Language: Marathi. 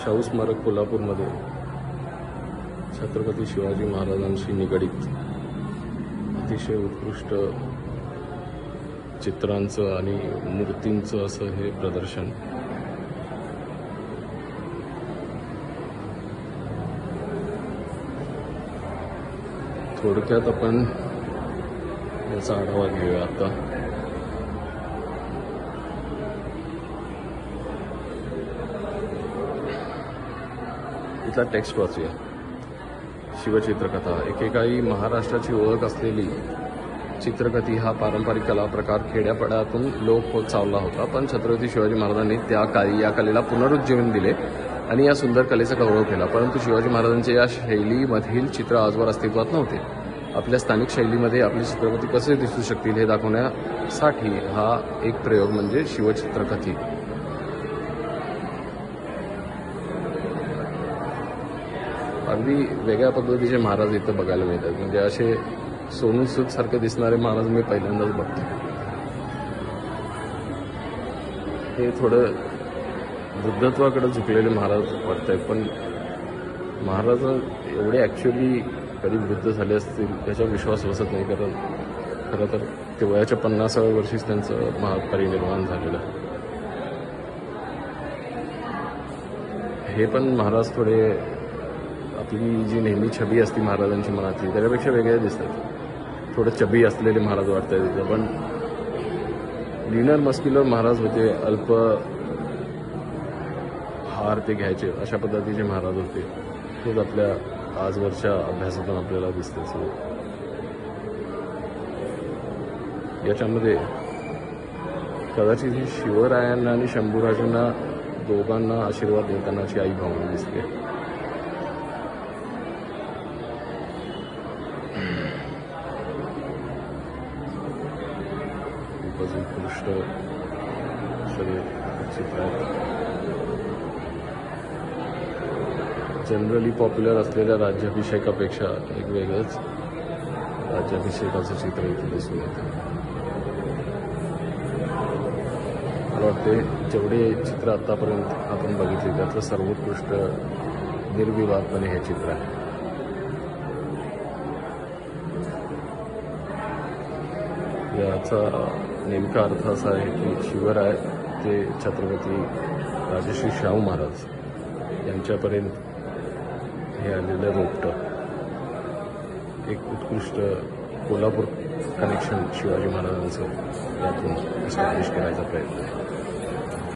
शाहू स्मारक कोल्हापूरमध्ये छत्रपती शिवाजी महाराजांशी निगडित अतिशय उत्कृष्ट चित्रांचं आणि मूर्तींचं असं हे प्रदर्शन. थोडक्यात आपण याचा आढावा घेऊया आता. इथला टेक्स्ट वाचूया. शिवचित्रकथा. एकेकाळी महाराष्ट्राची ओळख असलेली चित्रकथी हा पारंपरिक कला प्रकार खेड्यापाड्यातून लोप होत चालला होता, पण छत्रपती शिवाजी महाराजांनी त्या काळी या कलेला पुनरुज्जीवन दिले आणि या सुंदर कलेचा गौरव केला. परंतु शिवाजी महाराजांच्या या शैलीमधील चित्र आजवर अस्तित्वात नव्हते. आपल्या स्थानिक शैलीमध्ये आपले चित्रपती कसे दिसू शकतील हे दाखवण्यासाठी हा एक प्रयोग म्हणजे शिवचित्रकथी. अगदी वेगळ्या पद्धतीचे महाराज इथं बघायला मिळतात. म्हणजे असे सोनू सूद सारखे दिसणारे महाराज मी पहिल्यांदाच बघतो. हे थोडं बुद्धत्वाकडे झुकलेले महाराज वाटत आहेत, पण महाराज एवढे ॲक्च्युअली कधी बुद्ध झाले असतील त्याचा विश्वास बसत नाही. कारण खरं तर ते वयाच्या 50व्या वर्षीच त्यांचं महापरिनिर्वाण झालेलं. हे पण महाराज थोडे आपली जी नेहमी छबी असते महाराजांची मनातली त्याच्यापेक्षा वेगळे दिसतात. थोडं चबी असलेले महाराज वाटत आहेत तिथं, पण लिनर मस्क्युलर महाराज होते. अल्प हार ते घ्यायचे अशा पद्धतीचे महाराज होते. हेच आपल्या आजवरच्या अभ्यासातून आपल्याला दिसते. याच्यामध्ये कदाचित ही शिवरायांना आणि शंभूराजांना दोघांना आशीर्वाद देतानाची आई भावना दिसते. खूपच उत्कृष्ट सगळे चित्र आहेत. जनरली पॉप्युलर असलेल्या राज्याभिषेकापेक्षा एक वेगळंच राज्याभिषेकाचं चित्र इथे दिसून येतं. मला वाटते जेवढे चित्र आतापर्यंत आपण बघितले त्यातलं सर्वोत्कृष्ट निर्विवादपणे हे चित्र आहे. याचा नेमका अर्थ असा आहे की शिवराय ते छत्रपती राजश्री शाहू महाराज यांच्यापर्यंत हे आलेलं रोपटं एक उत्कृष्ट कोल्हापूर कनेक्शन शिवाजी महाराजांचं यातून एस्टॅब्लिश करायचा प्रयत्न आहे.